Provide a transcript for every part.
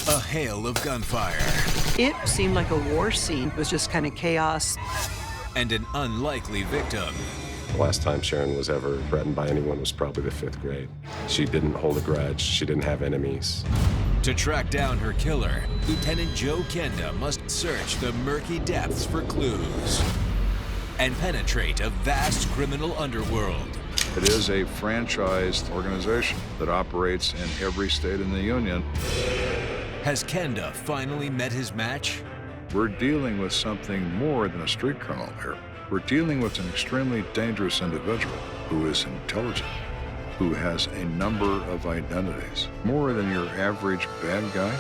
A hail of gunfire. It seemed like a war scene. It was just kind of chaos. And an unlikely victim. The last time Sharon was ever threatened by anyone was probably the 5th grade. She didn't hold a grudge. She didn't have enemies. To track down her killer, Lieutenant Joe Kenda must search the murky depths for clues and penetrate a vast criminal underworld. It is a franchised organization that operates in every state in the union. Has Kenda finally met his match? We're dealing with something more than a street criminal here. We're dealing with an extremely dangerous individual who is intelligent, who has a number of identities, more than your average bad guy.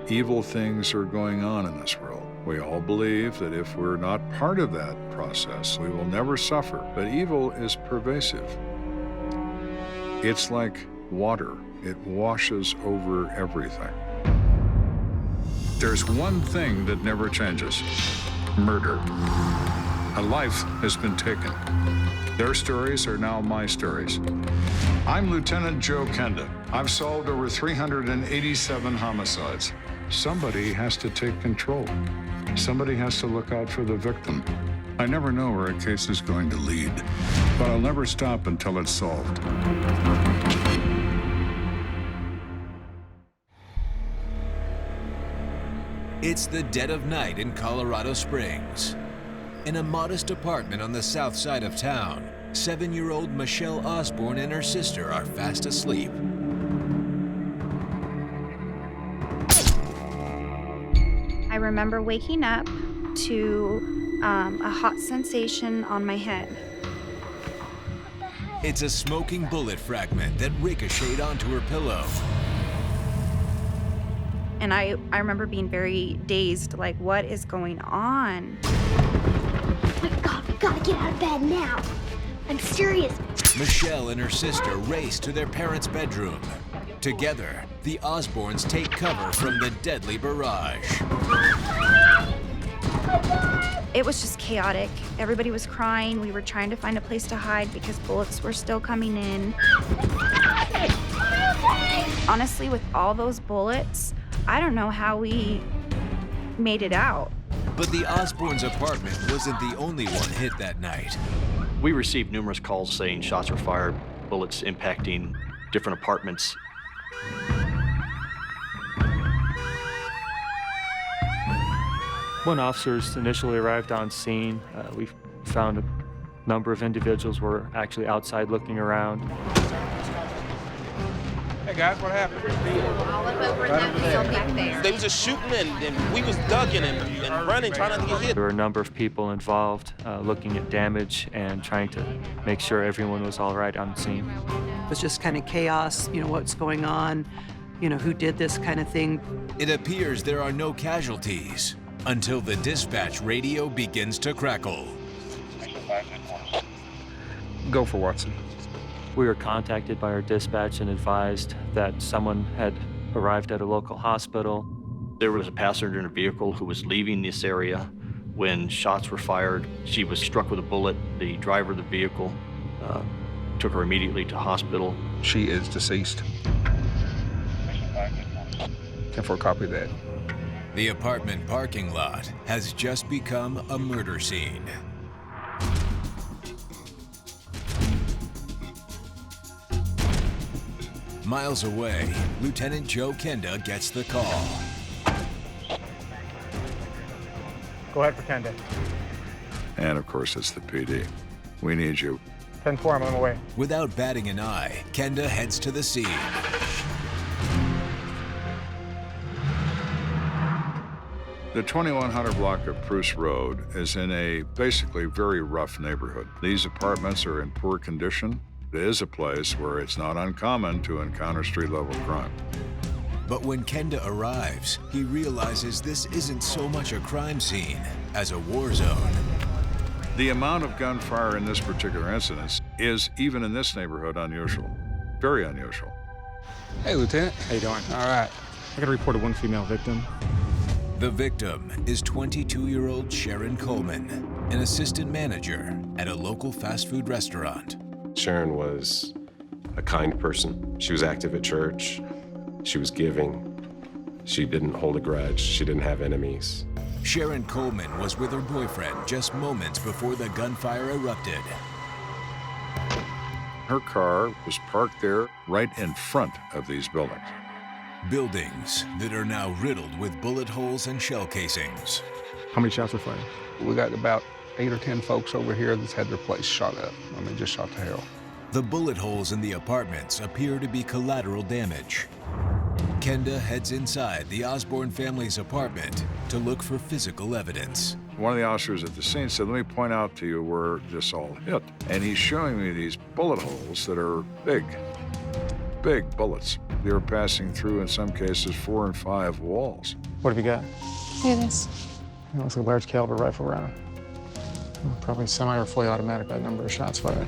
Evil things are going on in this world. We all believe that if we're not part of that process, we will never suffer. But evil is pervasive. It's like water. It washes over everything. There's one thing that never changes: murder. A life has been taken. Their stories are now my stories. I'm Lieutenant Joe Kenda. I've solved over 387 homicides. Somebody has to take control. Somebody has to look out for the victim. I never know where a case is going to lead, but I'll never stop until it's solved. It's the dead of night in Colorado Springs. In a modest apartment on the south side of town, 7-year-old Michelle Osborne and her sister are fast asleep. I remember waking up to a hot sensation on my head. It's a smoking bullet fragment that ricocheted onto her pillow. And I remember being very dazed, like, what is going on? Oh my God, we gotta get out of bed now. I'm serious. Michelle and her sister race to their parents' bedroom. Together, the Osbornes take cover from the deadly barrage. It was just chaotic. Everybody was crying. We were trying to find a place to hide because bullets were still coming in. Honestly, with all those bullets, I don't know how we made it out. But the Osbornes' apartment wasn't the only one hit that night. We received numerous calls saying shots were fired, bullets impacting different apartments. When officers initially arrived on scene, we found a number of individuals were actually outside looking around. Hey guys, what happened? All up over in that field back there. They was just shooting and we was ducking and running, trying not to get hit. There were a number of people involved looking at damage and trying to make sure everyone was all right on scene. It was just kind of chaos, what's going on, who did this kind of thing. It appears there are no casualties until the dispatch radio begins to crackle. Go for Watson. We were contacted by our dispatch and advised that someone had arrived at a local hospital. There was a passenger in a vehicle who was leaving this area when shots were fired. She was struck with a bullet. The driver of the vehicle took her immediately to hospital. She is deceased. 10-4, copy that. The apartment parking lot has just become a murder scene. Miles away, Lieutenant Joe Kenda gets the call. Go ahead for Kenda. And of course, it's the PD. We need you. 10-4, I'm on my way. Without batting an eye, Kenda heads to the scene. The 2100 block of Bruce Road is in a basically very rough neighborhood. These apartments are in poor condition. It is a place where it's not uncommon to encounter street-level crime. But when Kenda arrives, he realizes this isn't so much a crime scene as a war zone. The amount of gunfire in this particular incident is, even in this neighborhood, unusual. Very unusual. Hey, Lieutenant. How you doing? All right. I got a report of one female victim. The victim is 22-year-old Sharon Coleman, an assistant manager at a local fast food restaurant. Sharon was a kind person. She was active at church. She was giving. She didn't hold a grudge. She didn't have enemies. Sharon Coleman was with her boyfriend just moments before the gunfire erupted. Her car was parked there right in front of these buildings. Buildings that are now riddled with bullet holes and shell casings. How many shots were fired? We got about 8 or 10 folks over here that's had their place shot up. I mean, just shot to hell. The bullet holes in the apartments appear to be collateral damage. Kenda heads inside the Osborne family's apartment to look for physical evidence. One of the officers at the scene said, "Let me point out to you where this all hit." And he's showing me these bullet holes that are big, big bullets. They were passing through, in some cases, 4 and 5 walls. What have you got? Look at this. It looks like a large caliber rifle round. Probably semi or fully automatic by the number of shots fired.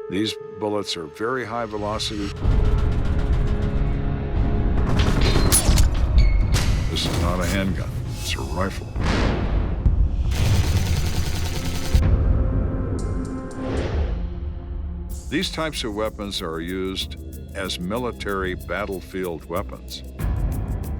These bullets are very high velocity. This is not a handgun, it's a rifle. These types of weapons are used as military battlefield weapons.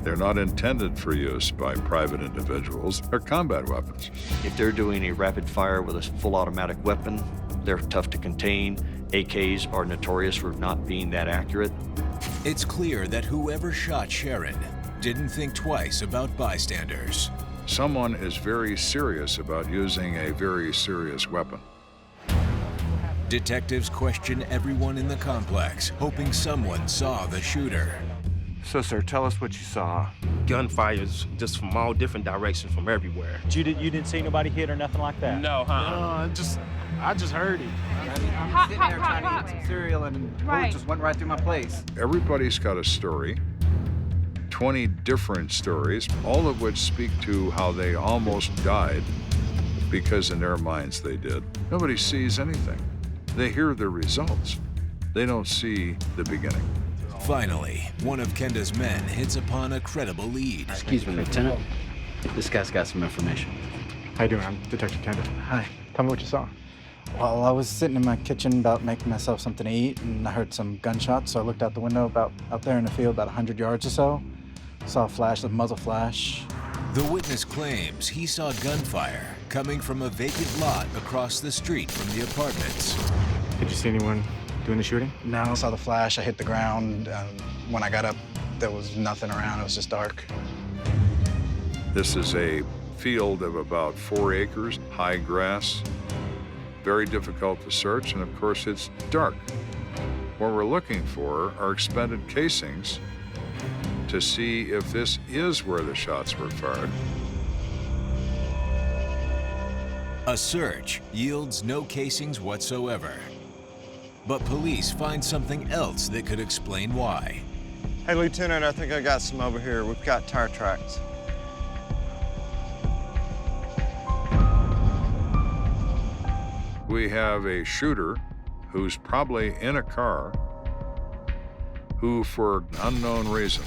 They're not intended for use by private individuals. They're combat weapons. If they're doing a rapid fire with a full automatic weapon, they're tough to contain. AKs are notorious for not being that accurate. It's clear that whoever shot Sharon didn't think twice about bystanders. Someone is very serious about using a very serious weapon. Detectives question everyone in the complex, hoping someone saw the shooter. So, sir, tell us what you saw. Gunfires just from all different directions, from everywhere. You didn't see nobody hit or nothing like that? No, I just heard it. I'm sitting there trying to eat some cereal and a bullet just went right through my place. Everybody's got a story, 20 different stories, all of which speak to how they almost died because in their minds they did. Nobody sees anything. They hear the results. They don't see the beginning. Finally, one of Kenda's men hits upon a credible lead. Excuse me, Lieutenant. This guy's got some information. How you doing? I'm Detective Kenda. Hi. Tell me what you saw. Well, I was sitting in my kitchen about making myself something to eat, and I heard some gunshots, so I looked out the window about out there in the field about 100 yards or so. Saw a flash, a muzzle flash. The witness claims he saw gunfire coming from a vacant lot across the street from the apartments. Did you see anyone doing the shooting? No. I saw the flash, I hit the ground. When I got up, there was nothing around, it was just dark. This is a field of about 4 acres, high grass, very difficult to search, and of course it's dark. What we're looking for are expended casings to see if this is where the shots were fired. A search yields no casings whatsoever. But police find something else that could explain why. Hey, Lieutenant, I think I got some over here. We've got tire tracks. We have a shooter who's probably in a car who, for an unknown reason,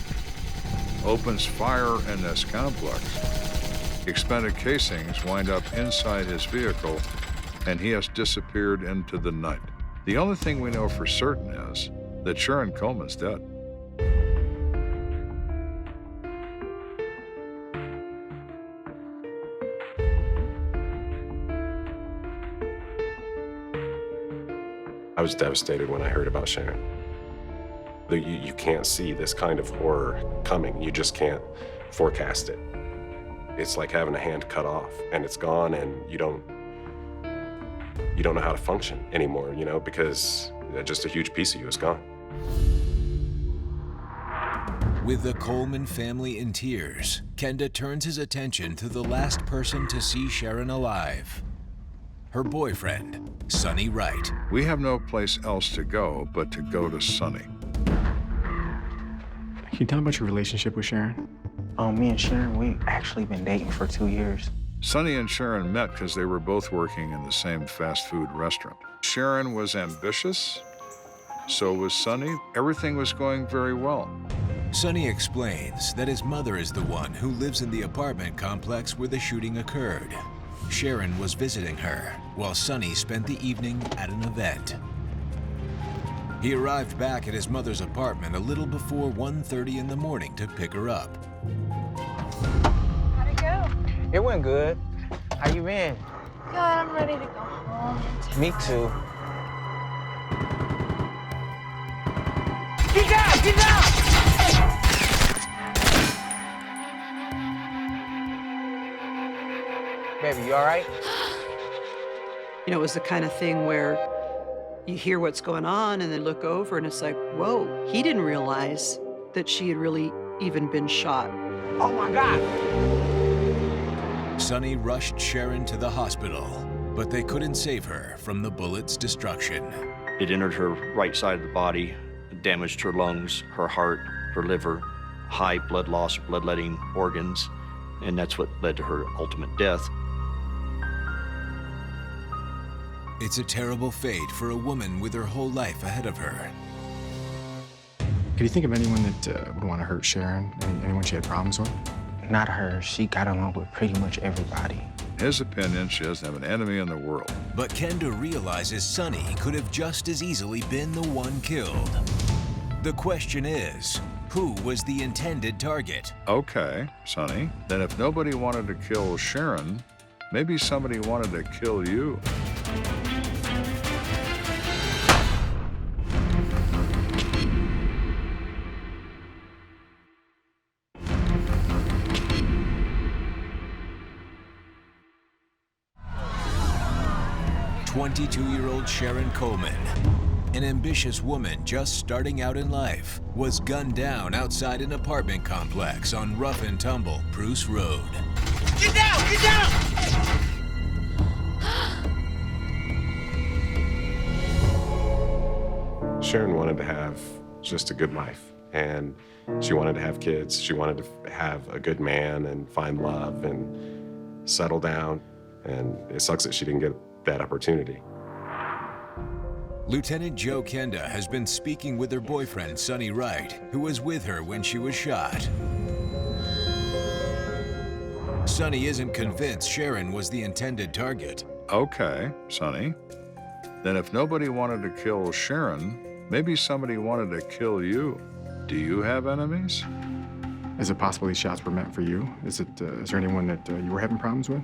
opens fire in this complex. Expended casings wind up inside his vehicle, and he has disappeared into the night. The only thing we know for certain is that Sharon Coleman's dead. I was devastated when I heard about Sharon. You can't see this kind of horror coming. You just can't forecast it. It's like having a hand cut off and it's gone, and you don't know how to function anymore, you know, because just a huge piece of you is gone. With the Coleman family in tears, Kenda turns his attention to the last person to see Sharon alive. Her boyfriend, Sonny Wright. We have no place else to go but to go to Sonny. Can you tell me about your relationship with Sharon? Me and Sharon, we actually been dating for 2 years. Sonny and Sharon met because they were both working in the same fast food restaurant. Sharon was ambitious, so was Sonny. Everything was going very well. Sonny explains that his mother is the one who lives in the apartment complex where the shooting occurred. Sharon was visiting her, while Sonny spent the evening at an event. He arrived back at his mother's apartment a little before 1:30 in the morning to pick her up. How'd it go? It went good. How you been? God, I'm ready to go home. Me too. Get down! Get down! Baby, you all right? You know, it was the kind of thing where you hear what's going on and then look over and it's like, whoa, he didn't realize that she had really even been shot. Oh my God! Sonny rushed Sharon to the hospital, but they couldn't save her from the bullet's destruction. It entered her right side of the body, damaged her lungs, her heart, her liver, high blood loss, bloodletting organs, and that's what led to her ultimate death. It's a terrible fate for a woman with her whole life ahead of her. Could you think of anyone that would want to hurt Sharon? Anyone she had problems with? Not her. She got along with pretty much everybody. In his opinion, she doesn't have an enemy in the world. But Kenda realizes Sonny could have just as easily been the one killed. The question is, who was the intended target? Okay, Sonny. Then if nobody wanted to kill Sharon, maybe somebody wanted to kill you. "22-year-old Sharon Coleman, an ambitious woman just starting out in life, was gunned down outside an apartment complex on Rough and Tumble, Bruce Road. Get down! Get down! Sharon wanted to have just a good life, and she wanted to have kids. She wanted to have a good man and find love and settle down, and it sucks that she didn't get that opportunity. Lieutenant Joe Kenda has been speaking with her boyfriend, Sonny Wright, who was with her when she was shot. Sonny isn't convinced Sharon was the intended target. Okay, Sonny. Then if nobody wanted to kill Sharon, maybe somebody wanted to kill you. Do you have enemies? Is it possible these shots were meant for you? Is there anyone that you were having problems with?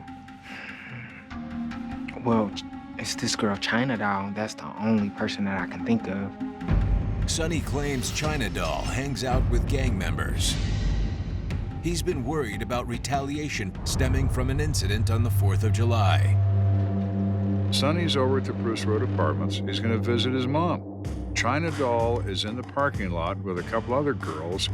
Well, it's this girl, China Doll. That's the only person that I can think of. Sonny claims China Doll hangs out with gang members. He's been worried about retaliation stemming from an incident on the 4th of July. Sonny's over at the Bruce Road Apartments. He's going to visit his mom. China Doll is in the parking lot with a couple other girls.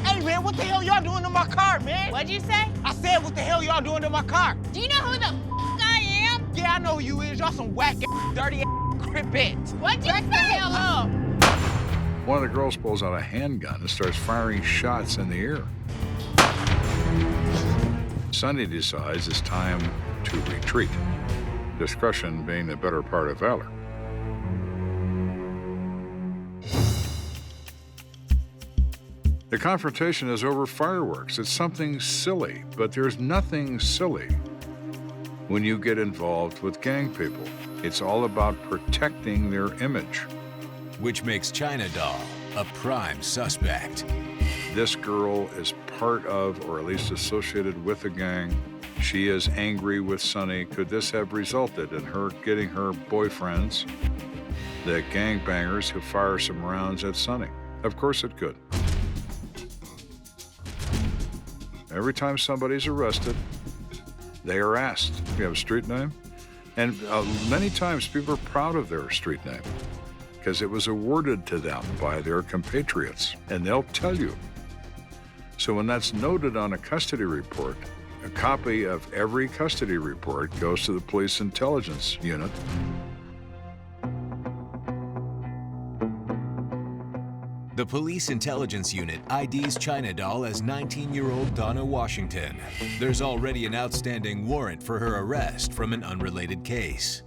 Hey, man, what the hell y'all doing to my car, man? What'd you say? I said, what the hell y'all doing to my car? Do you know who the I am? Yeah, I know who you is. Y'all some whack-ass, dirty-ass crippets. What'd you say? Back the hell up. One of the girls pulls out a handgun and starts firing shots in the air. Sonny decides it's time to retreat, discretion being the better part of valor. The confrontation is over fireworks. It's something silly, but there's nothing silly when you get involved with gang people. It's all about protecting their image. Which makes China Doll a prime suspect. This girl is part of, or at least associated with, a gang. She is angry with Sonny. Could this have resulted in her getting her boyfriends, the gangbangers who fire some rounds at Sonny? Of course it could. Every time somebody's arrested, they are asked, "You have a street name?" And many times people are proud of their street name because it was awarded to them by their compatriots, and they'll tell you. So when that's noted on a custody report, a copy of every custody report goes to the police intelligence unit. The police intelligence unit IDs China Doll as 19-year-old Donna Washington. There's already an outstanding warrant for her arrest from an unrelated case.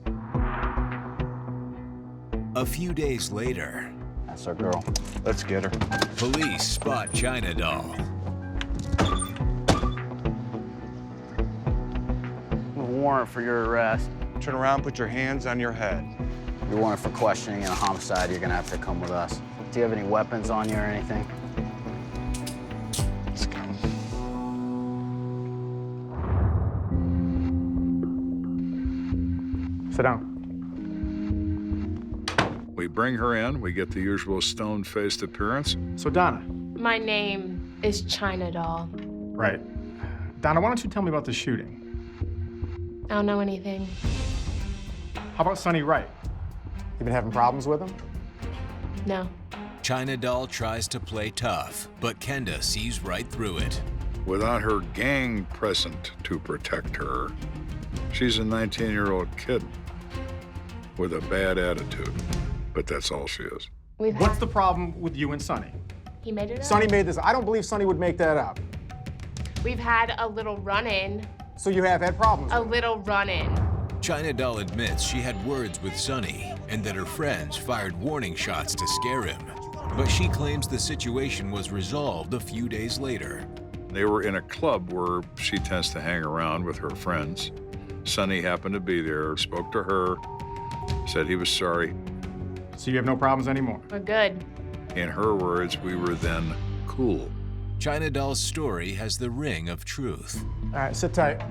A few days later, that's our girl. Let's get her. Police spot China Doll. Warrant for your arrest. Turn around, put your hands on your head. You're wanted for questioning and a homicide. You're gonna have to come with us. Do you have any weapons on you or anything? Let's go. Sit down. We bring her in, we get the usual stone-faced appearance. So, Donna. My name is China Doll. Right. Donna, why don't you tell me about the shooting? I don't know anything. How about Sonny Wright? You been having problems with him? No. China Doll tries to play tough, but Kenda sees right through it. Without her gang present to protect her, she's a 19-year-old kid with a bad attitude. But that's all she is. What's the problem with you and Sonny? He made it up. Sonny made this. I don't believe Sonny would make that up. We've had a little run-in. So you have had problems A with him? little run-in. China Doll admits she had words with Sonny and that her friends fired warning shots to scare him. But she claims the situation was resolved a few days later. They were in a club where she tends to hang around with her friends. Sonny happened to be there, spoke to her, said he was sorry. So you have no problems anymore? We're good. In her words, we were then cool. China Doll's story has the ring of truth. All right, sit tight.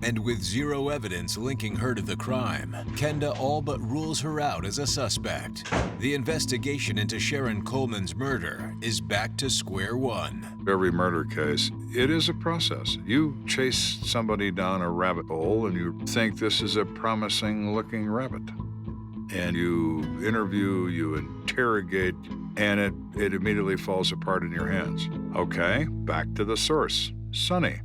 And with zero evidence linking her to the crime, Kenda all but rules her out as a suspect. The investigation into Sharon Coleman's murder is back to square one. Every murder case, it is a process. You chase somebody down a rabbit hole and you think this is a promising-looking rabbit. And you interview, you interrogate, and it immediately falls apart in your hands. Okay, back to the source, Sonny.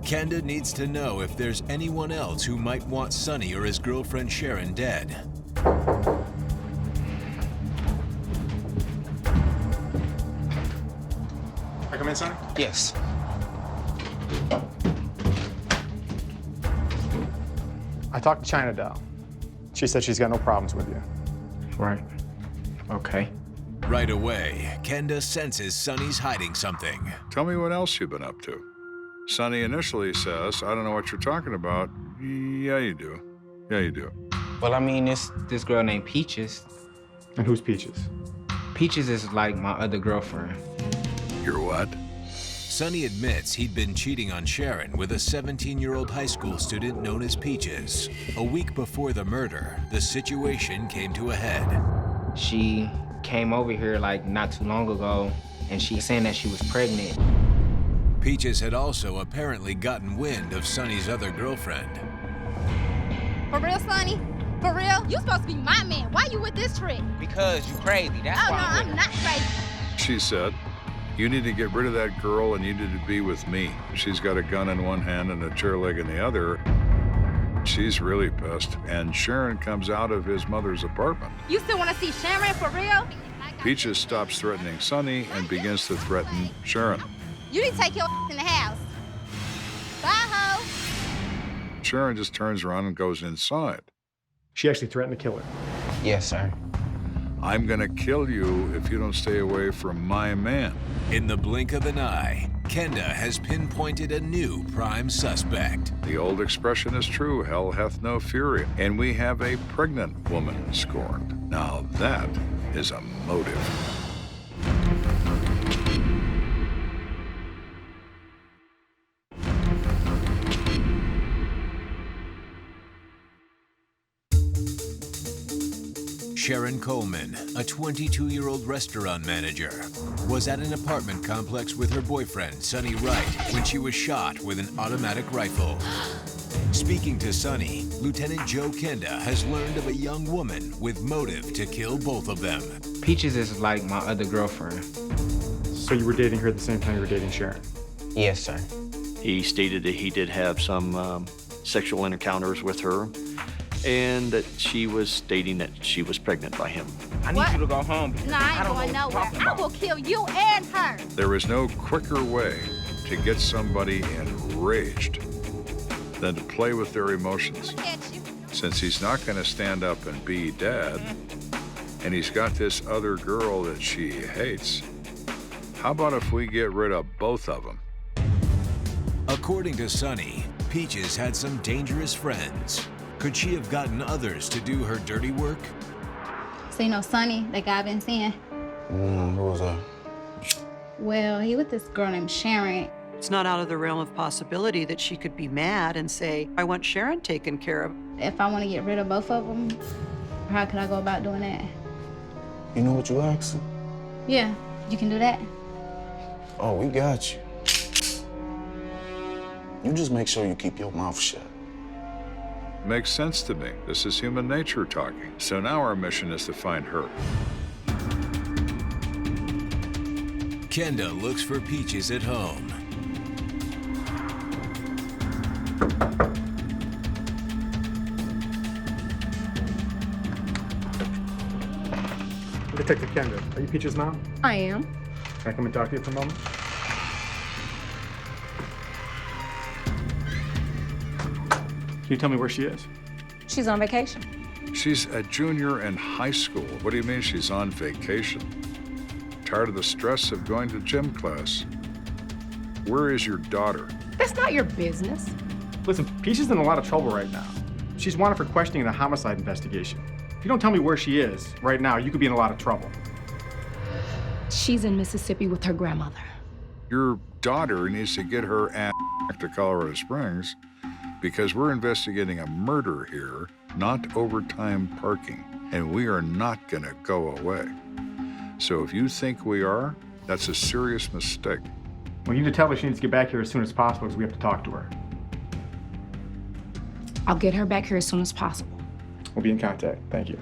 Kenda needs to know if there's anyone else who might want Sonny or his girlfriend Sharon dead. I come in, Sonny? Yes. I talked to China Doll. She said she's got no problems with you. Right. Okay. Right away, Kenda senses Sonny's hiding something. Tell me what else you've been up to. Sonny initially says, I don't know what you're talking about. Yeah, you do. Yeah, you do. Well, I mean, this girl named Peaches. And who's Peaches? Peaches is like my other girlfriend. You're what? Sonny admits he'd been cheating on Sharon with a 17-year-old high school student known as Peaches. A week before the murder, the situation came to a head. She came over here like not too long ago, and she saying that she was pregnant. Peaches had also apparently gotten wind of Sonny's other girlfriend. For real, Sonny? For real? You supposed to be my man. Why you with this trick? Because you crazy, that's Oh, why no, I'm not crazy. She said, you need to get rid of that girl and you need to be with me. She's got a gun in one hand and a chair leg in the other. She's really pissed, and Sharon comes out of his mother's apartment. You still want to see Sharon for real? Peaches stops threatening Sonny and begins to threaten Sharon. You need to take your in the house. Bye, ho. Sharon just turns around and goes inside. She actually threatened to kill her. Yes, sir. I'm gonna kill you if you don't stay away from my man. In the blink of an eye, Kenda has pinpointed a new prime suspect. The old expression is true, hell hath no fury. And we have a pregnant woman scorned. Now that is a motive. Sharon Coleman, a 22-year-old restaurant manager, was at an apartment complex with her boyfriend, Sonny Wright, when she was shot with an automatic rifle. Speaking to Sonny, Lieutenant Joe Kenda has learned of a young woman with motive to kill both of them. Peaches is like my other girlfriend. So you were dating her at the same time you were dating Sharon? Yes, sir. He stated that he did have some sexual encounters with her. and that she was stating that she was pregnant by him. I need you to go home. Nah, I ain't going nowhere. I will kill you and her. There is no quicker way to get somebody enraged than to play with their emotions. Look at you. Since he's not going to stand up and be dad, and he's got this other girl that she hates, how about if we get rid of both of them? According to Sonny, Peaches had some dangerous friends. Could she have gotten others to do her dirty work? So you know Sonny, that guy I've been seeing? Who was that? Well, he with this girl named Sharon. It's not out of the realm of possibility that she could be mad and say, I want Sharon taken care of. If I want to get rid of both of them, how could I go about doing that? You know what you asked? Yeah, you can do that. Oh, we got you. You just make sure you keep your mouth shut. Makes sense to me. This is human nature talking. So now our mission is to find her. Kenda looks for Peaches at home. Detective Kenda, are you Peaches' mom? I am. Can I come and talk to you for a moment? Can you tell me where she is? She's on vacation. She's a junior in high school. What do you mean she's on vacation? Tired of the stress of going to gym class. Where is your daughter? That's not your business. Listen, Peaches is in a lot of trouble right now. She's wanted for questioning in a homicide investigation. If you don't tell me where she is right now, you could be in a lot of trouble. She's in Mississippi with her grandmother. Your daughter needs to get her ass back to Colorado Springs because we're investigating a murder here, not overtime parking, and we are not gonna go away. So if you think we are, that's a serious mistake. Well, you need to tell her she needs to get back here as soon as possible because we have to talk to her. I'll get her back here as soon as possible. We'll be in contact. Thank you.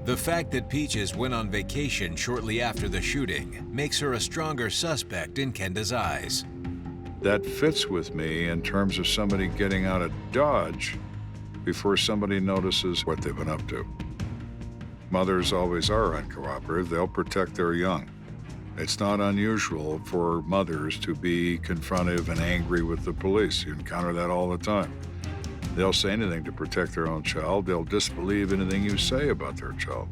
The fact that Peaches went on vacation shortly after the shooting makes her a stronger suspect in Kenda's eyes. That fits with me in terms of somebody getting out of Dodge before somebody notices what they've been up to. Mothers always are uncooperative. They'll protect their young. It's not unusual for mothers to be confrontive and angry with the police. You encounter that all the time. They'll say anything to protect their own child. They'll disbelieve anything you say about their child.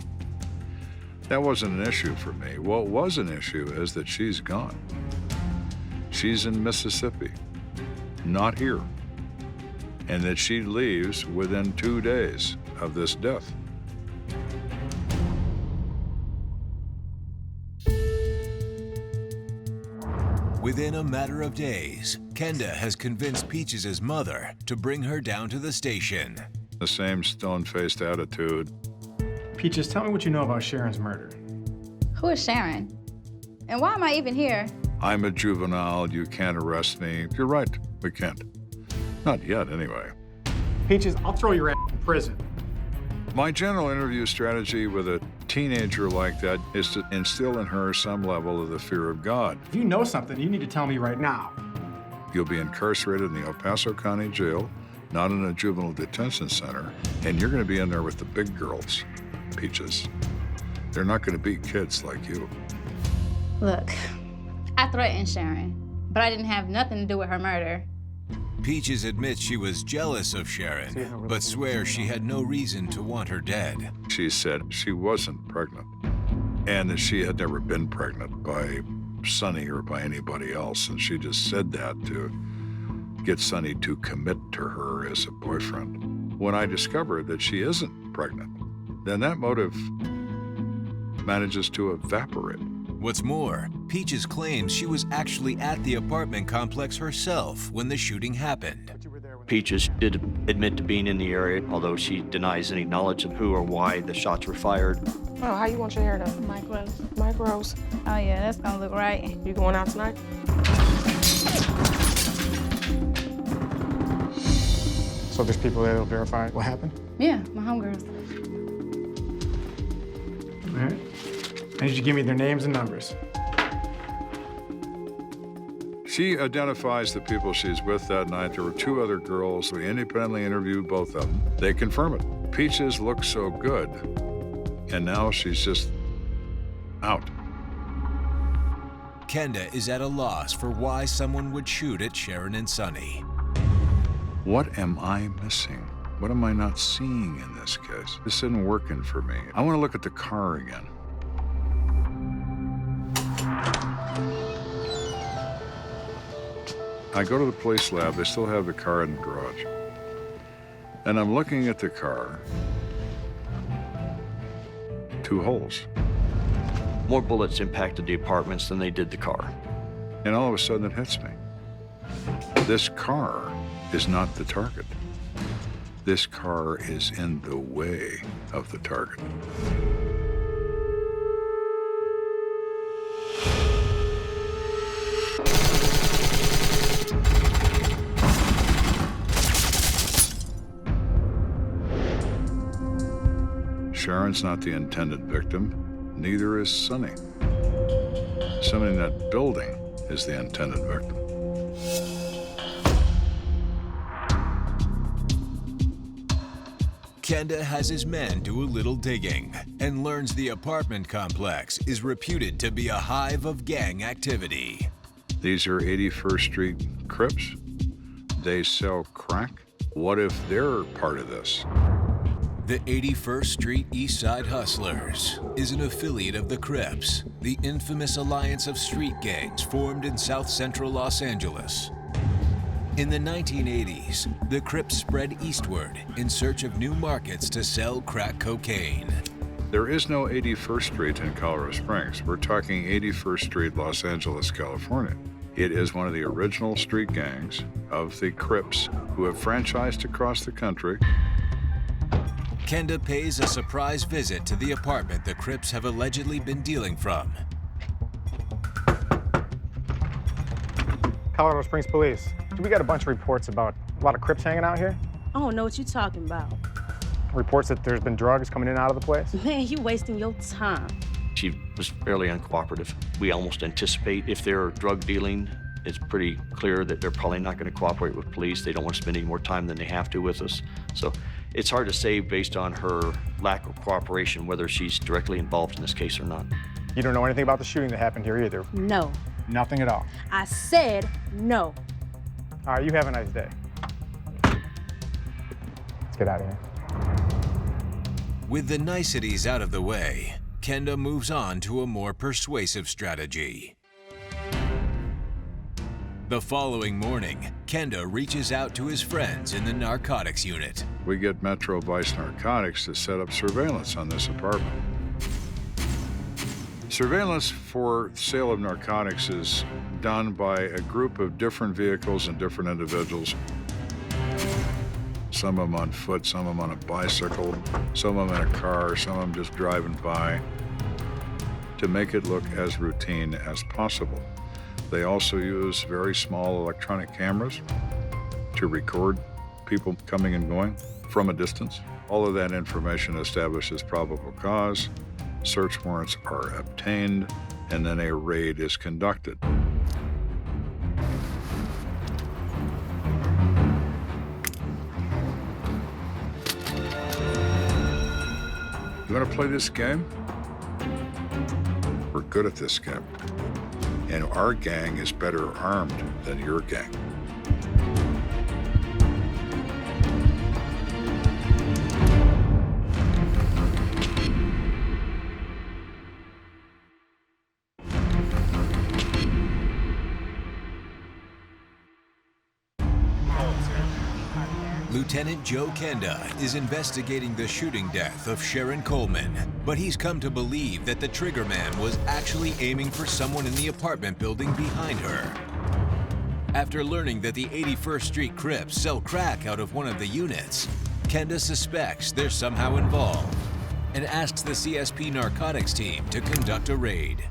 That wasn't an issue for me. What was an issue is that she's gone. She's in Mississippi, not here. And that she leaves within 2 days of this death. Within a matter of days, Kenda has convinced Peaches' mother to bring her down to the station. The same stone-faced attitude. Peaches, tell me what you know about Sharon's murder. Who is Sharon? And why am I even here? I'm a juvenile, you can't arrest me. You're right, we can't. Not yet, anyway. Peaches, I'll throw your ass in prison. My general interview strategy with a teenager like that is to instill in her some level of the fear of God. If you know something, you need to tell me right now. You'll be incarcerated in the El Paso County Jail, not in a juvenile detention center, and you're going to be in there with the big girls, Peaches. They're not going to be kids like you. Look, I threatened Sharon, but I didn't have nothing to do with her murder. Peaches admits she was jealous of Sharon, but swears she had no reason to want her dead. She said she wasn't pregnant, and that she had never been pregnant by Sonny or by anybody else, and she just said that to get Sonny to commit to her as a boyfriend. When I discovered that she isn't pregnant, then that motive manages to evaporate. What's more, Peaches claims she was actually at the apartment complex herself when the shooting happened. Peaches did admit to being in the area, although she denies any knowledge of who or why the shots were fired. Oh, how you want your hair done? Micros. Micros. Oh yeah, that's gonna look right. You going out tonight? So there's people there that'll verify what happened? Yeah, my homegirls. All right. I need you to give me their names and numbers. She identifies the people she's with that night. There were 2 other girls. We independently interviewed both of them. They confirm it. Peaches looked so good, and now she's just out. Kenda is at a loss for why someone would shoot at Sharon and Sonny. What am I missing? What am I not seeing in this case? This isn't working for me. I want to look at the car again. I go to the police lab. They still have the car in the garage. And I'm looking at the car. 2 holes. More bullets impacted the apartments than they did the car. And all of a sudden it hits me. This car is not the target. This car is in the way of the target. Sharon's not the intended victim, neither is Sonny. Somebody in that building is the intended victim. Kenda has his men do a little digging and learns the apartment complex is reputed to be a hive of gang activity. These are 81st Street Crips. They sell crack. What if they're part of this? The 81st Street East Side Hustlers is an affiliate of the Crips, the infamous alliance of street gangs formed in South Central Los Angeles. In the 1980s, the Crips spread eastward in search of new markets to sell crack cocaine. There is no 81st Street in Colorado Springs. We're talking 81st Street, Los Angeles, California. It is one of the original street gangs of the Crips who have franchised across the country. Kenda pays a surprise visit to the apartment the Crips have allegedly been dealing from. Colorado Springs Police. We got a bunch of reports about a lot of Crips hanging out here. I don't know what you're talking about. Reports that there's been drugs coming in and out of the place. Man, you wasting your time. She was fairly uncooperative. We almost anticipate if they're drug dealing, it's pretty clear that they're probably not going to cooperate with police. They don't want to spend any more time than they have to with us. So it's hard to say based on her lack of cooperation whether she's directly involved in this case or not. You don't know anything about the shooting that happened here either? No. Nothing at all? I said no. All right, you have a nice day. Let's get out of here. With the niceties out of the way, Kenda moves on to a more persuasive strategy. The following morning, Kenda reaches out to his friends in the narcotics unit. We get Metro Vice Narcotics to set up surveillance on this apartment. Surveillance for sale of narcotics is done by a group of different vehicles and different individuals. Some of them on foot, some of them on a bicycle, some of them in a car, some of them just driving by, to make it look as routine as possible. They also use very small electronic cameras to record people coming and going from a distance. All of that information establishes probable cause, search warrants are obtained, and then a raid is conducted. You want to play this game? We're good at this game. And our gang is better armed than your gang. Lieutenant Joe Kenda is investigating the shooting death of Sharon Coleman, but he's come to believe that the triggerman was actually aiming for someone in the apartment building behind her. After learning that the 81st Street Crips sell crack out of one of the units, Kenda suspects they're somehow involved and asks the CSP narcotics team to conduct a raid.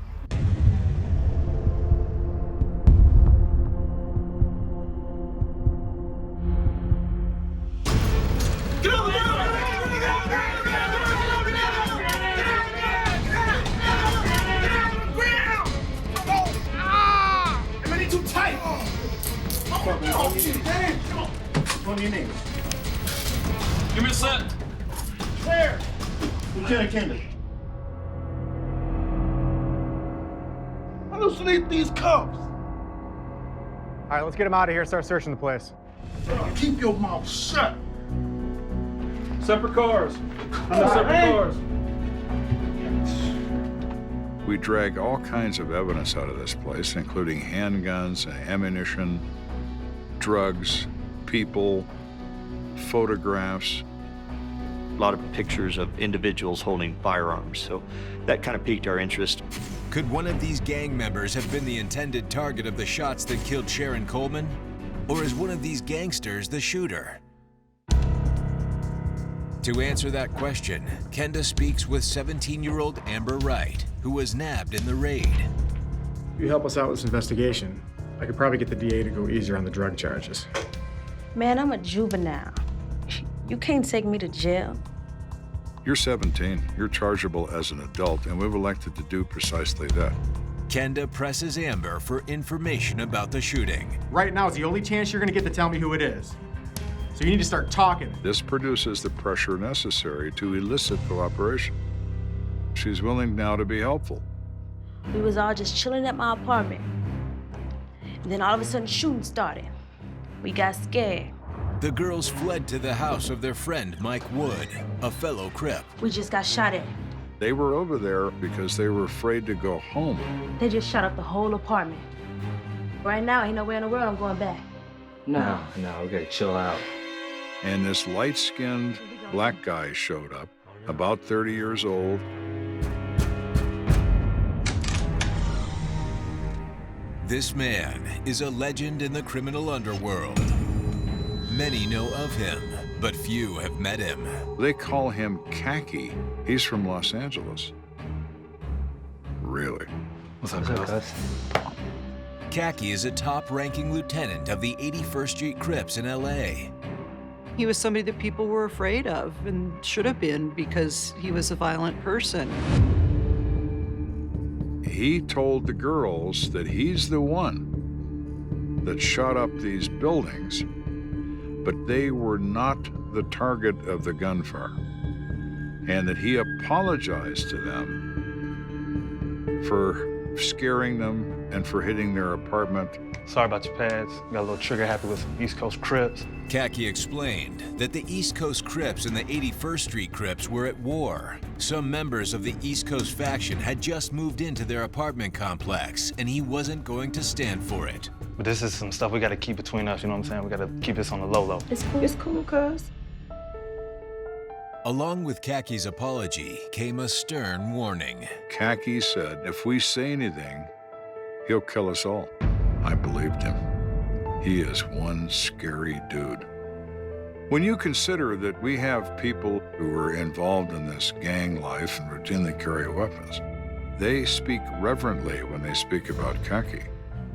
What do you need? Give me a set. There! Lieutenant Kenda. Hallucinate these cops. All right, let's get him out of here and start searching the place. Keep your mouth shut. Separate cars. Separate cars. We drag all kinds of evidence out of this place, including handguns, ammunition, drugs, people, photographs. A lot of pictures of individuals holding firearms, so that kind of piqued our interest. Could one of these gang members have been the intended target of the shots that killed Sharon Coleman? Or is one of these gangsters the shooter? To answer that question, Kenda speaks with 17-year-old Amber Wright, who was nabbed in the raid. If you help us out with this investigation, I could probably get the DA to go easier on the drug charges. Man, I'm a juvenile. You can't take me to jail. You're 17, you're chargeable as an adult, and we've elected to do precisely that. Kenda presses Amber for information about the shooting. Right now is the only chance you're gonna get to tell me who it is. So you need to start talking. This produces the pressure necessary to elicit cooperation. She's willing now to be helpful. We was all just chilling at my apartment. And then all of a sudden shooting started. We got scared. The girls fled to the house of their friend Mike Wood, a fellow Crip. We just got shot at. They were over there because they were afraid to go home. They just shot up the whole apartment. Right now, ain't nowhere in the world I'm going back. No, we gotta chill out. And this light-skinned black guy showed up, about 30 years old. This man is a legend in the criminal underworld. Many know of him, but few have met him. They call him Khaki. He's from Los Angeles. Really? What's up, cuz? Khaki is a top-ranking lieutenant of the 81st Street Crips in LA. He was somebody that people were afraid of and should have been because he was a violent person. He told the girls that he's the one that shot up these buildings, but they were not the target of the gunfire, and that he apologized to them for scaring them and for hitting their apartment. Sorry about your pads. Got a little trigger happy with some East Coast Crips. Khaki explained that the East Coast Crips and the 81st Street Crips were at war. Some members of the East Coast faction had just moved into their apartment complex, and he wasn't going to stand for it. But this is some stuff we gotta keep between us, you know what I'm saying? We gotta keep this on the low. It's cool, cuz. Along with Khaki's apology came a stern warning. Khaki said, if we say anything, he'll kill us all. I believed him. He is one scary dude. When you consider that we have people who are involved in this gang life and routinely carry weapons, they speak reverently when they speak about Khaki.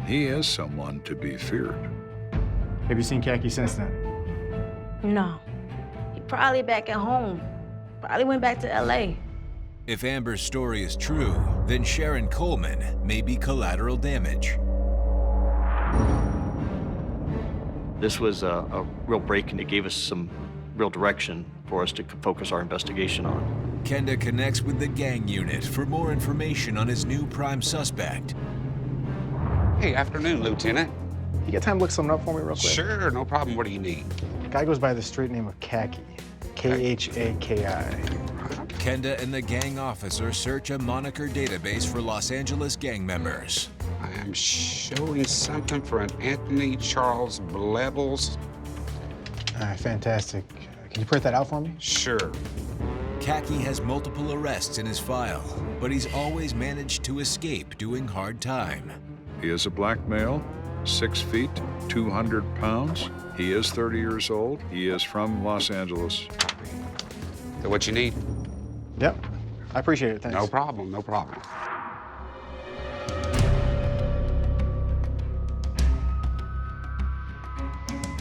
He is someone to be feared. Have you seen Khaki since then? No. He probably back at home. Probably went back to LA. If Amber's story is true, then Sharon Coleman may be collateral damage. This was a real break, and it gave us some real direction for us to focus our investigation on. Kenda connects with the gang unit for more information on his new prime suspect. Hey, afternoon, Lieutenant. You got time to look something up for me real quick? Sure, no problem. What do you need? The guy goes by the street name of Khaki. Khaki. Kenda and the gang officer search a moniker database for Los Angeles gang members. I am showing something for an Anthony Charles Blevels. All right, fantastic. Can you print that out for me? Sure. Khaki has multiple arrests in his file, but he's always managed to escape doing hard time. He is a black male, 6 feet, 200 pounds. He is 30 years old. He is from Los Angeles. So what you need? Yep. I appreciate it, thanks. No problem, no problem.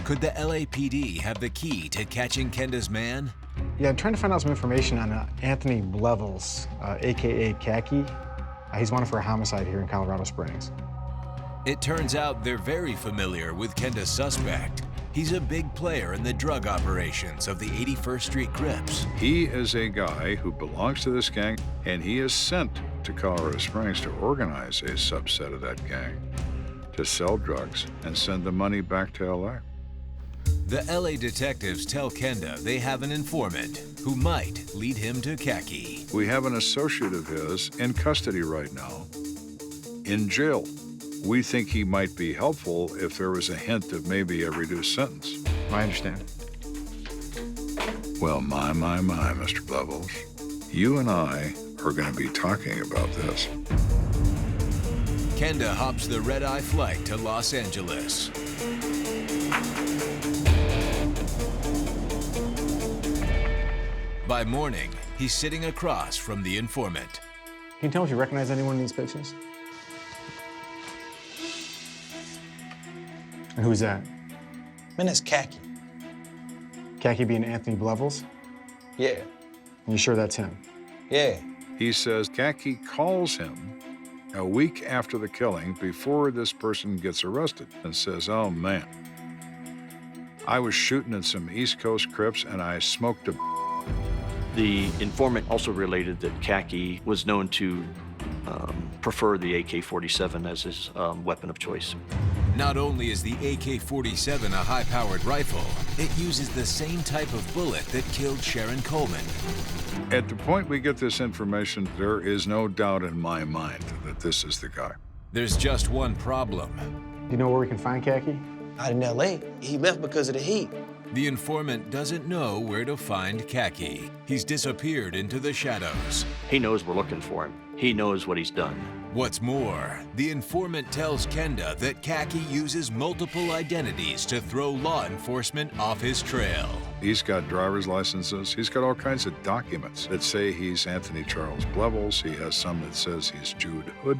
Could the LAPD have the key to catching Kenda's man? Yeah, I'm trying to find out some information on Anthony Blevels, AKA Khaki. He's wanted for a homicide here in Colorado Springs. It turns out they're very familiar with Kenda's suspect. He's a big player in the drug operations of the 81st Street Crips. He is a guy who belongs to this gang, and he is sent to Colorado Springs to organize a subset of that gang to sell drugs and send the money back to LA. The LA detectives tell Kenda they have an informant who might lead him to khaki. We have an associate of his in custody right now, in jail. We think he might be helpful if there was a hint of maybe a reduced sentence. I understand. Well, my, Mr. Blevels. You and I are going to be talking about this. Kenda hops the red-eye flight to Los Angeles. By morning, he's sitting across from the informant. Can you tell me if you recognize anyone in these pictures? And who's that? Man, it's Khaki. Khaki being Anthony Blevels? Yeah. And you sure that's him? Yeah. He says Khaki calls him a week after the killing, before this person gets arrested, and says, oh man, I was shooting at some East Coast Crips and I smoked a... The informant also related that Khaki was known to prefer the AK-47 as his weapon of choice. Not only is the AK-47 a high-powered rifle, it uses the same type of bullet that killed Sharon Coleman. At the point we get this information, there is no doubt in my mind that this is the guy. There's just one problem. Do you know where we can find Khaki? Out in LA. He left because of the heat. The informant doesn't know where to find Khaki. He's disappeared into the shadows. He knows we're looking for him. He knows what he's done. What's more, the informant tells Kenda that Khaki uses multiple identities to throw law enforcement off his trail. He's got driver's licenses. He's got all kinds of documents that say he's Anthony Charles Blevels. He has some that says he's Jude Hood.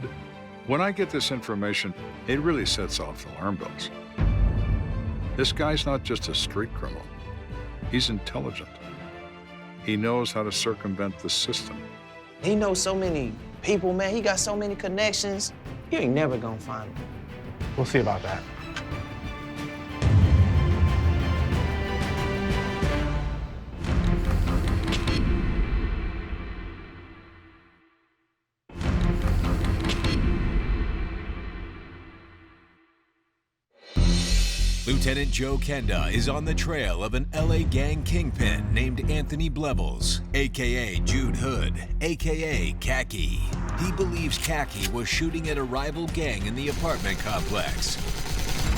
When I get this information, it really sets off the alarm bells. This guy's not just a street criminal. He's intelligent. He knows how to circumvent the system. He knows so many people, man. He got so many connections. You ain't never gonna find him. We'll see about that. Lieutenant Joe Kenda is on the trail of an LA gang kingpin named Anthony Blevels, a.k.a. Jude Hood, a.k.a. Khaki. He believes Khaki was shooting at a rival gang in the apartment complex.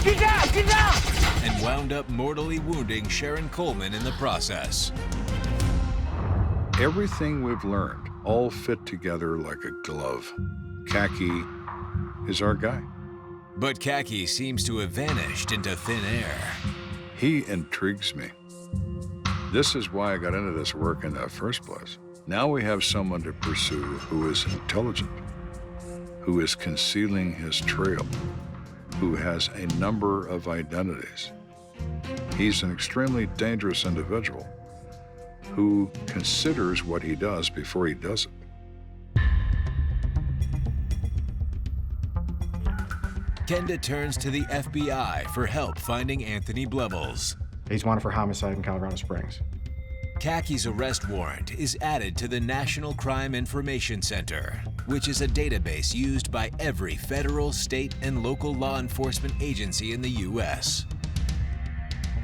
Get down! Get down! And wound up mortally wounding Sharon Coleman in the process. Everything we've learned all fit together like a glove. Khaki is our guy. But Khaki seems to have vanished into thin air. He intrigues me. This is why I got into this work in the first place. Now we have someone to pursue who is intelligent, who is concealing his trail, who has a number of identities. He's an extremely dangerous individual who considers what he does before he does it. Kenda turns to the FBI for help finding Anthony Blevels. He's wanted for homicide in Colorado Springs. Khaki's arrest warrant is added to the National Crime Information Center, which is a database used by every federal, state, and local law enforcement agency in the U.S.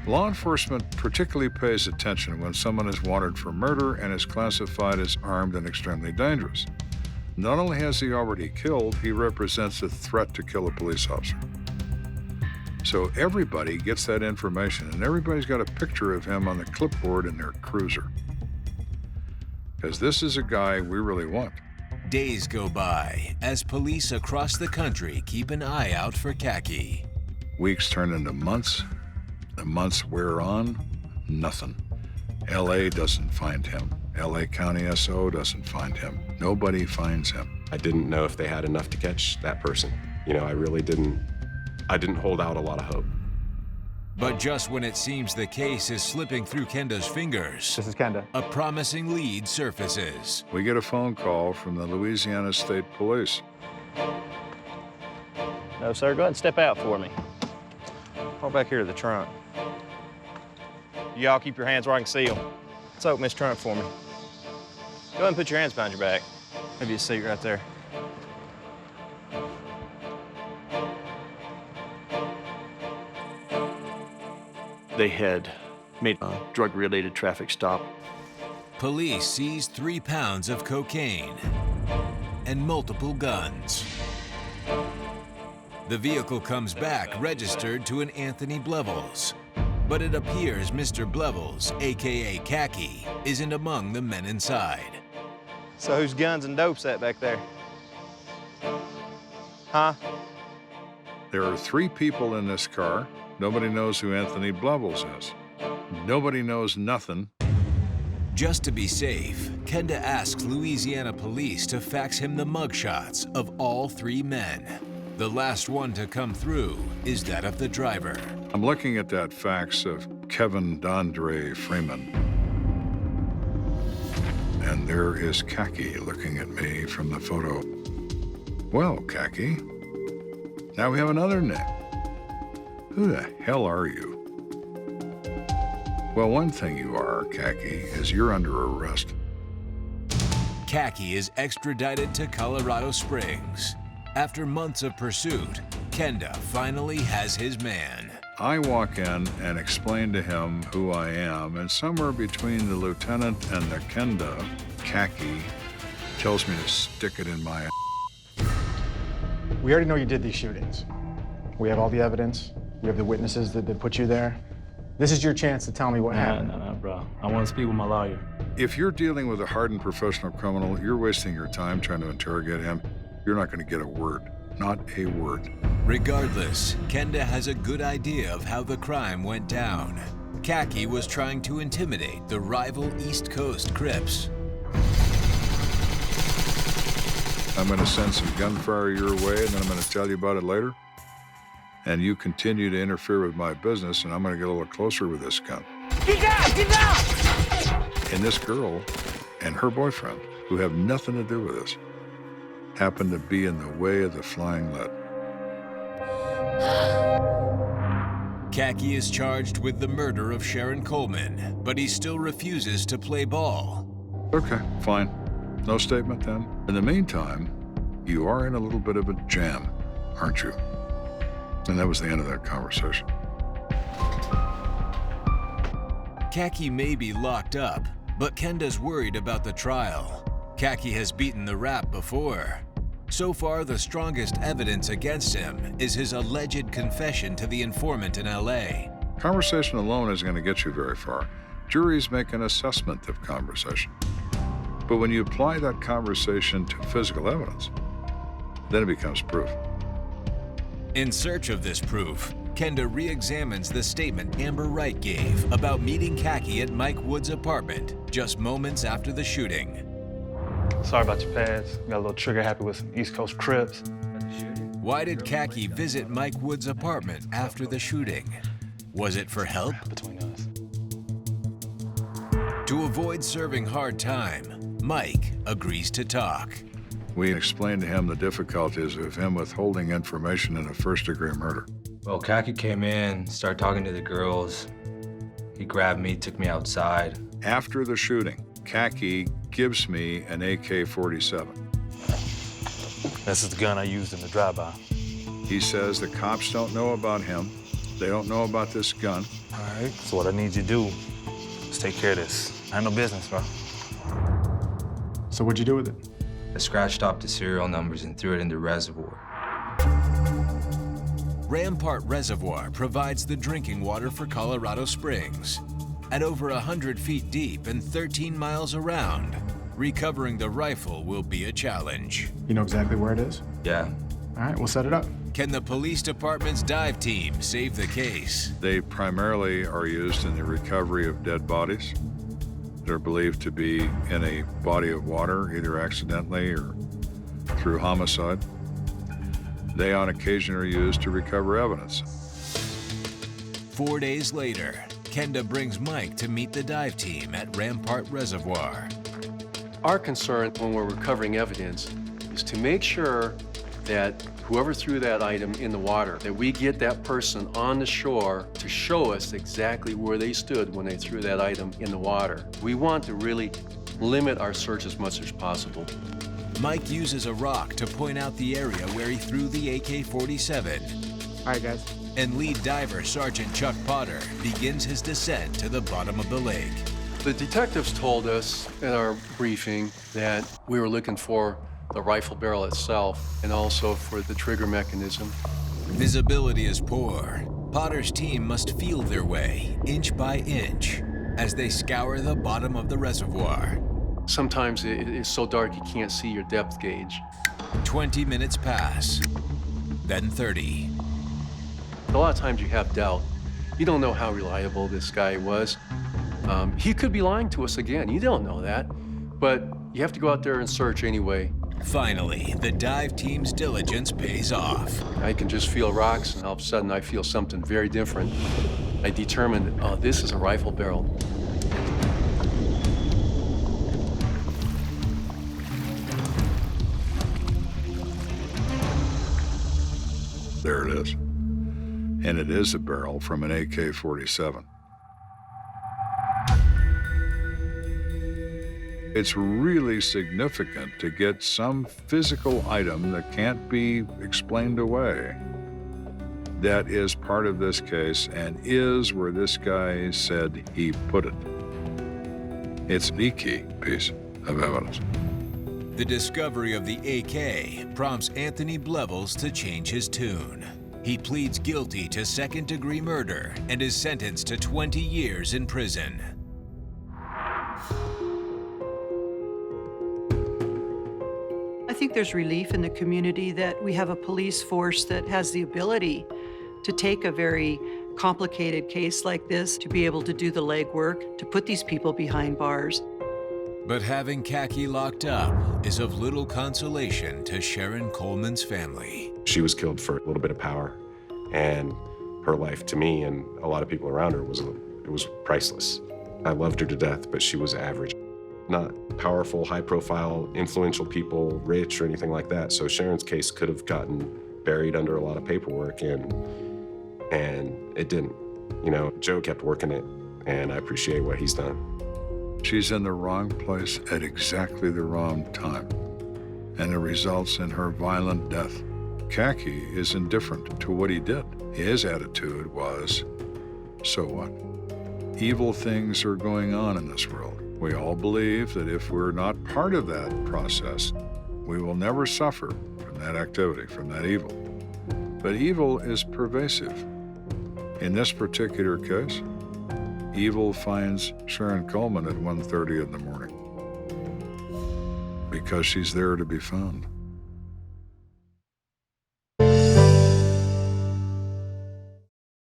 Law enforcement particularly pays attention when someone is wanted for murder and is classified as armed and extremely dangerous. Not only has he already killed, he represents a threat to kill a police officer. So everybody gets that information, and everybody's got a picture of him on the clipboard in their cruiser. Because this is a guy we really want. Days go by as police across the country keep an eye out for Khaki. Weeks turn into months. The months wear on, nothing. LA doesn't find him. LA County SO doesn't find him. Nobody finds him. I didn't know if they had enough to catch that person. You know, I really didn't hold out a lot of hope. But just when it seems the case is slipping through Kenda's fingers, this is Kenda, a promising lead surfaces. We get a phone call from the Louisiana State Police. No, sir, go ahead and step out for me. Fall back here to the trunk. Y'all keep your hands where I can see them. Let's open this trunk for me. Go ahead and put your hands behind your back. Maybe a seat right there. They had made a drug-related traffic stop. Police seized 3 pounds of cocaine and multiple guns. The vehicle comes back registered to an Anthony Blevels, but it appears Mr. Blevels, aka Khaki, isn't among the men inside. So whose guns and dope's that back there? Huh? There are 3 people in this car. Nobody knows who Anthony Blevels is. Nobody knows nothing. Just to be safe, Kenda asks Louisiana police to fax him the mugshots of all 3 men. The last one to come through is that of the driver. I'm looking at that fax of Kevin Dondre Freeman. And there is Khaki looking at me from the photo. Well, Khaki, now we have another name. Who the hell are you? Well, one thing you are, Khaki, is you're under arrest. Khaki is extradited to Colorado Springs. After months of pursuit, Kenda finally has his man. I walk in and explain to him who I am, and somewhere between the lieutenant and the Kenda, Khaki tells me to stick it in my ass. We already know you did these shootings. We have all the evidence. We have the witnesses that put you there. This is your chance to tell me what happened. No, bro. I want to speak with my lawyer. If you're dealing with a hardened professional criminal, you're wasting your time trying to interrogate him. You're not going to get a word. Not a word. Regardless, Kenda has a good idea of how the crime went down. Khaki was trying to intimidate the rival East Coast Crips. I'm going to send some gunfire your way, and then I'm going to tell you about it later. And you continue to interfere with my business, and I'm going to get a little closer with this gun. Get down! Get down! And this girl and her boyfriend, who have nothing to do with this, happen to be in the way of the flying lead. Khaki is charged with the murder of Sharon Coleman, but he still refuses to play ball. Okay, fine. No statement then. In the meantime, you are in a little bit of a jam, aren't you? And that was the end of that conversation. Khaki may be locked up, but Kenda's worried about the trial. Khaki has beaten the rap before. So far, the strongest evidence against him is his alleged confession to the informant in LA. Conversation alone isn't going to get you very far. Juries make an assessment of conversation. But when you apply that conversation to physical evidence, then it becomes proof. In search of this proof, Kenda re-examines the statement Amber Wright gave about meeting Khaki at Mike Wood's apartment just moments after the shooting. Sorry about your past. Got a little trigger happy with some East Coast Crips. Why did Khaki visit Mike Wood's apartment after the shooting? Was it for help? Between us. To avoid serving hard time, Mike agrees to talk. We explained to him the difficulties of him withholding information in a first-degree murder. Well, Khaki came in, started talking to the girls. He grabbed me, took me outside. After the shooting, Khaki gives me an AK-47. This is the gun I used in the drive-by. He says the cops don't know about him. They don't know about this gun. All right, so what I need you to do is take care of this. I have no business, bro. So what'd you do with it? I scratched off the serial numbers and threw it in the reservoir. Rampart Reservoir provides the drinking water for Colorado Springs. At over 100 feet deep and 13 miles around, recovering the rifle will be a challenge. You know exactly where it is? Yeah. All right, we'll set it up. Can the police department's dive team save the case? They primarily are used in the recovery of dead bodies. They're believed to be in a body of water, either accidentally or through homicide. They on occasion are used to recover evidence. 4 days later, Kenda brings Mike to meet the dive team at Rampart Reservoir. Our concern when we're recovering evidence is to make sure that whoever threw that item in the water, that we get that person on the shore to show us exactly where they stood when they threw that item in the water. We want to really limit our search as much as possible. Mike uses a rock to point out the area where he threw the AK-47. All right, guys. And lead diver Sergeant Chuck Potter begins his descent to the bottom of the lake. The detectives told us in our briefing that we were looking for the rifle barrel itself and also for the trigger mechanism. Visibility is poor. Potter's team must feel their way, inch by inch, as they scour the bottom of the reservoir. Sometimes it is so dark you can't see your depth gauge. 20 minutes pass, then 30. A lot of times you have doubt. You don't know how reliable this guy was. He could be lying to us again. You don't know that. But you have to go out there and search anyway. Finally, the dive team's diligence pays off. I can just feel rocks, and all of a sudden I feel something very different. I determined, oh, this is a rifle barrel. There it is. And it is a barrel from an AK-47. It's really significant to get some physical item that can't be explained away that is part of this case and is where this guy said he put it. It's the key piece of evidence. The discovery of the AK prompts Anthony Blevels to change his tune. He pleads guilty to second-degree murder and is sentenced to 20 years in prison. I think there's relief in the community that we have a police force that has the ability to take a very complicated case like this, to be able to do the legwork, to put these people behind bars. But having Khaki locked up is of little consolation to Sharon Coleman's family. She was killed for a little bit of power, and her life to me and a lot of people around her was priceless. I loved her to death, but she was average. Not powerful, high-profile, influential people, rich or anything like that. So Sharon's case could have gotten buried under a lot of paperwork, and it didn't. You know, Joe kept working it, and I appreciate what he's done. She's in the wrong place at exactly the wrong time, and it results in her violent death. Khaki is indifferent to what he did. His attitude was, so what? Evil things are going on in this world. We all believe that if we're not part of that process, we will never suffer from that activity, from that evil. But evil is pervasive. In this particular case, evil finds Sharon Coleman at 1:30 in the morning because she's there to be found.